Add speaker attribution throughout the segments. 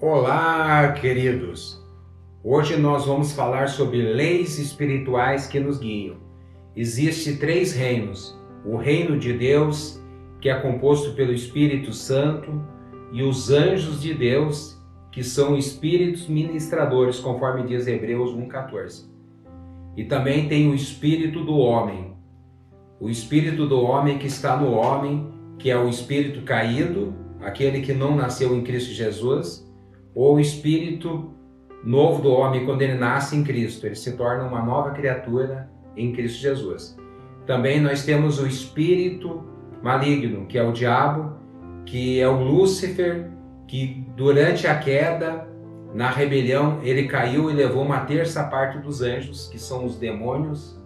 Speaker 1: Olá, queridos! Hoje nós vamos falar sobre leis espirituais que nos guiam. Existem três reinos: o reino de Deus, que é composto pelo Espírito Santo, e os anjos de Deus, que são espíritos ministradores, conforme diz Hebreus 1,14. E também tem o espírito do homem. O espírito do homem que está no homem, que é o espírito caído, aquele que não nasceu em Cristo Jesus, ou o espírito novo do homem, quando ele nasce em Cristo, ele se torna uma nova criatura em Cristo Jesus. Também nós temos o espírito maligno, que é o diabo, que é o Lúcifer, que durante a queda, na rebelião, ele caiu e levou uma terça parte dos anjos, que são os demônios,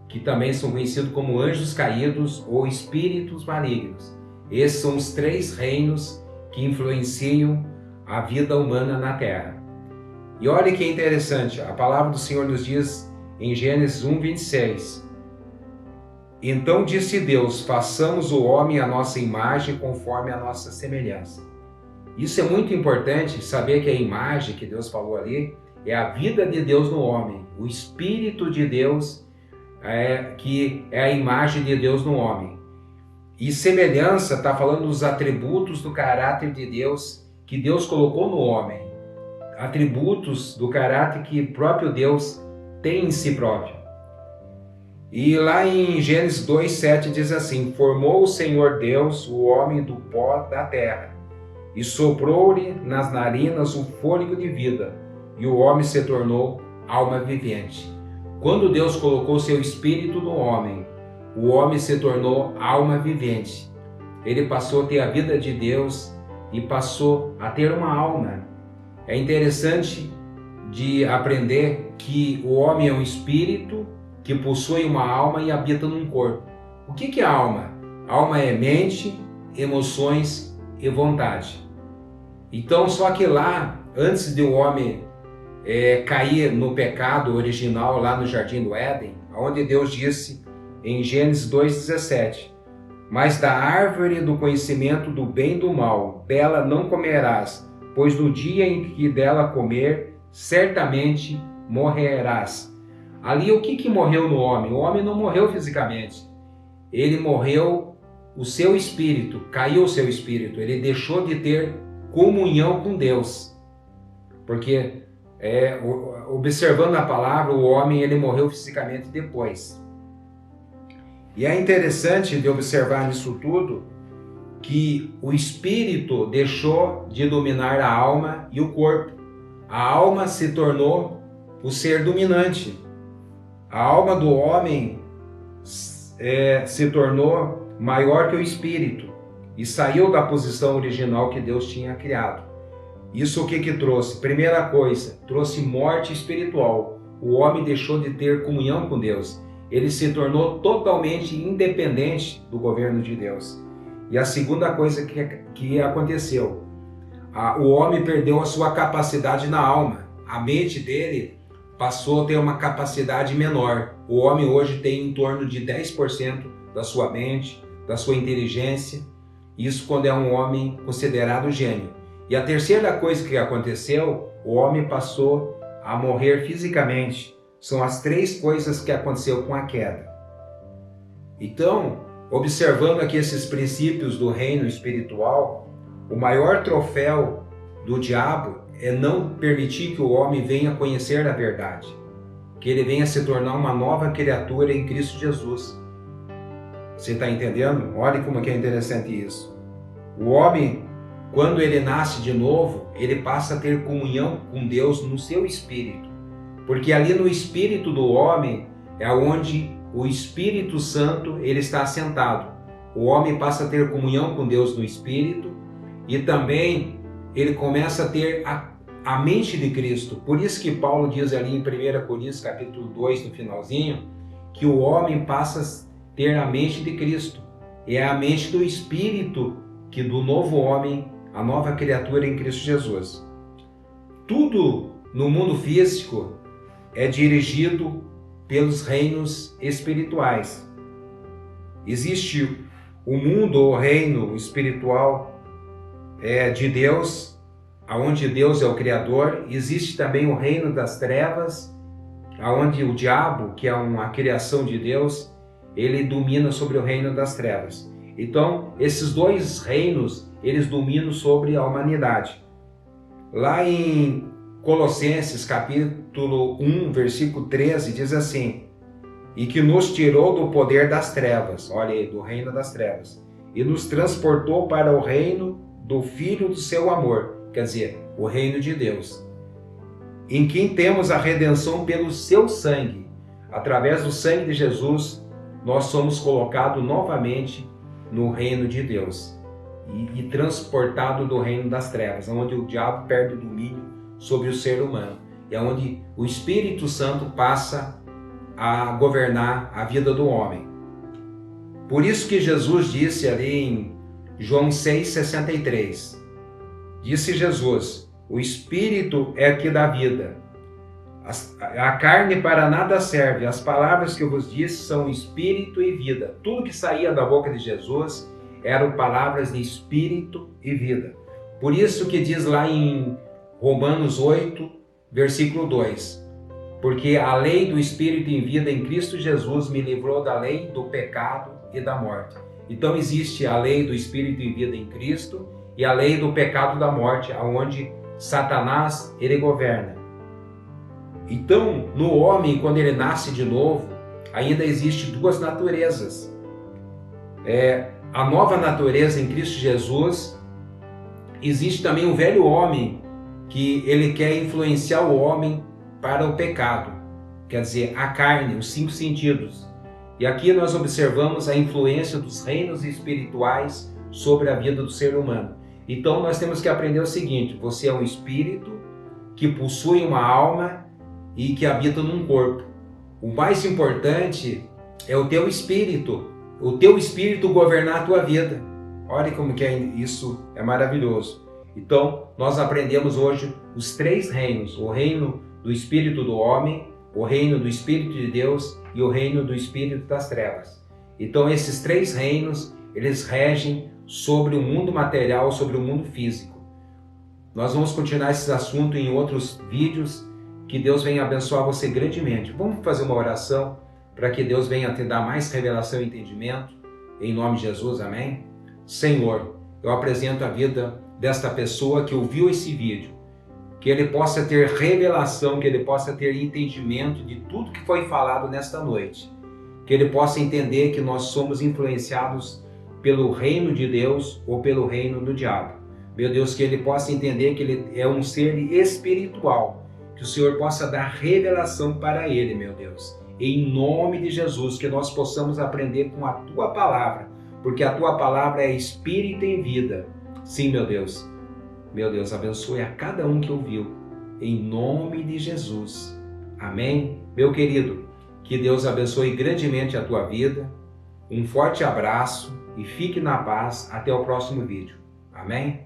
Speaker 1: que também são conhecidos como anjos caídos ou espíritos malignos. Esses são os três reinos que influenciam a vida humana na Terra. E olha que interessante, a palavra do Senhor nos diz em Gênesis 1:26. Então disse Deus: façamos o homem à nossa imagem, conforme a nossa semelhança. Isso é muito importante, saber que a imagem que Deus falou ali é a vida de Deus no homem, o Espírito de Deus, que é a imagem de Deus no homem. E semelhança está falando dos atributos do caráter de Deus que Deus colocou no homem. Atributos do caráter que o próprio Deus tem em si próprio. E lá em Gênesis 2:7 diz assim: formou o Senhor Deus o homem do pó da terra, e soprou-lhe nas narinas o fôlego de vida, e o homem se tornou alma vivente. Quando Deus colocou seu espírito no homem, o homem se tornou alma vivente. Ele passou a ter a vida de Deus e passou a ter uma alma. É interessante de aprender que o homem é um espírito que possui uma alma e habita num corpo. O que é alma? Alma é mente, emoções e vontade. Então, só que lá, antes de o homem cair no pecado original, lá no Jardim do Éden, onde Deus disse em Gênesis 2:17, mas da árvore do conhecimento do bem e do mal, dela não comerás, pois no dia em que dela comer, certamente morrerás. Ali o que morreu no homem? O homem não morreu fisicamente. Ele morreu o seu espírito, caiu o seu espírito. Ele deixou de ter comunhão com Deus. Porque, observando a palavra, o homem ele morreu fisicamente depois. E é interessante de observar nisso tudo que o espírito deixou de dominar a alma e o corpo. A alma se tornou o ser dominante. A alma do homem se tornou maior que o espírito e saiu da posição original que Deus tinha criado. Isso o que trouxe? Primeira coisa, trouxe morte espiritual. O homem deixou de ter comunhão com Deus. Ele se tornou totalmente independente do governo de Deus. E a segunda coisa que aconteceu, o homem perdeu a sua capacidade na alma. A mente dele passou a ter uma capacidade menor. O homem hoje tem em torno de 10% da sua mente, da sua inteligência. Isso quando é um homem considerado gênio. E a terceira coisa que aconteceu, o homem passou a morrer fisicamente. São as três coisas que aconteceu com a queda. Então, observando aqui esses princípios do reino espiritual, o maior troféu do diabo é não permitir que o homem venha conhecer a verdade, que ele venha se tornar uma nova criatura em Cristo Jesus. Você está entendendo? Olha como que é interessante isso. O homem, quando ele nasce de novo, ele passa a ter comunhão com Deus no seu espírito. Porque ali no espírito do homem é onde o Espírito Santo ele está assentado. O homem passa a ter comunhão com Deus no espírito e também ele começa a ter a mente de Cristo. Por isso que Paulo diz ali em 1 Coríntios capítulo 2, no finalzinho, que o homem passa a ter a mente de Cristo. É a mente do espírito que do novo homem, a nova criatura em Cristo Jesus. Tudo no mundo físico é dirigido pelos reinos espirituais. Existe o mundo, o reino espiritual de Deus, onde Deus é o Criador. Existe também o reino das trevas, onde o diabo, que é uma criação de Deus, ele domina sobre o reino das trevas. Então, esses dois reinos, eles dominam sobre a humanidade. Lá em Colossenses, capítulo 1, versículo 13, diz assim: e que nos tirou do poder das trevas, olha aí, do reino das trevas, e nos transportou para o reino do Filho do seu amor, quer dizer, o reino de Deus, em quem temos a redenção pelo seu sangue. Através do sangue de Jesus, nós somos colocados novamente no reino de Deus e transportado do reino das trevas, onde o diabo perde o domínio sobre o ser humano, e onde o Espírito Santo passa a governar a vida do homem. Por isso que Jesus disse ali em João 6,63, disse Jesus: o Espírito é que dá vida, a carne para nada serve, as palavras que eu vos disse são Espírito e vida. Tudo que saía da boca de Jesus eram palavras de Espírito e vida. Por isso que diz lá em Romanos 8, versículo 2, porque a lei do Espírito e vida em Cristo Jesus me livrou da lei do pecado e da morte. Então existe a lei do Espírito e vida em Cristo e a lei do pecado e da morte, onde Satanás ele governa. Então, no homem, quando ele nasce de novo, ainda existe duas naturezas. A nova natureza em Cristo Jesus. Existe também o velho homem, que ele quer influenciar o homem para o pecado, quer dizer, a carne, os 5 sentidos. E aqui nós observamos a influência dos reinos espirituais sobre a vida do ser humano. Então nós temos que aprender o seguinte: você é um espírito que possui uma alma e que habita num corpo. O mais importante é o teu espírito governar a tua vida. Olha como que isso é maravilhoso. Então nós aprendemos hoje os 3 reinos: o reino do espírito do homem, o reino do Espírito de Deus e o reino do Espírito das trevas. Então esses 3 reinos, eles regem sobre o mundo material, sobre o mundo físico. Nós vamos continuar esse assunto em outros vídeos. Que Deus venha abençoar você grandemente. Vamos fazer uma oração para que Deus venha te dar mais revelação e entendimento. Em nome de Jesus, amém? Senhor, eu apresento a vida desta pessoa que ouviu esse vídeo. Que ele possa ter revelação, que ele possa ter entendimento de tudo que foi falado nesta noite. Que ele possa entender que nós somos influenciados pelo reino de Deus ou pelo reino do diabo. Meu Deus, que ele possa entender que ele é um ser espiritual. Que o Senhor possa dar revelação para ele, meu Deus. Em nome de Jesus, que nós possamos aprender com a Tua Palavra. Porque a Tua Palavra é espírito e vida. Sim, meu Deus. Meu Deus, abençoe a cada um que ouviu, em nome de Jesus. Amém? Meu querido, que Deus abençoe grandemente a tua vida. Um forte abraço e fique na paz até o próximo vídeo. Amém?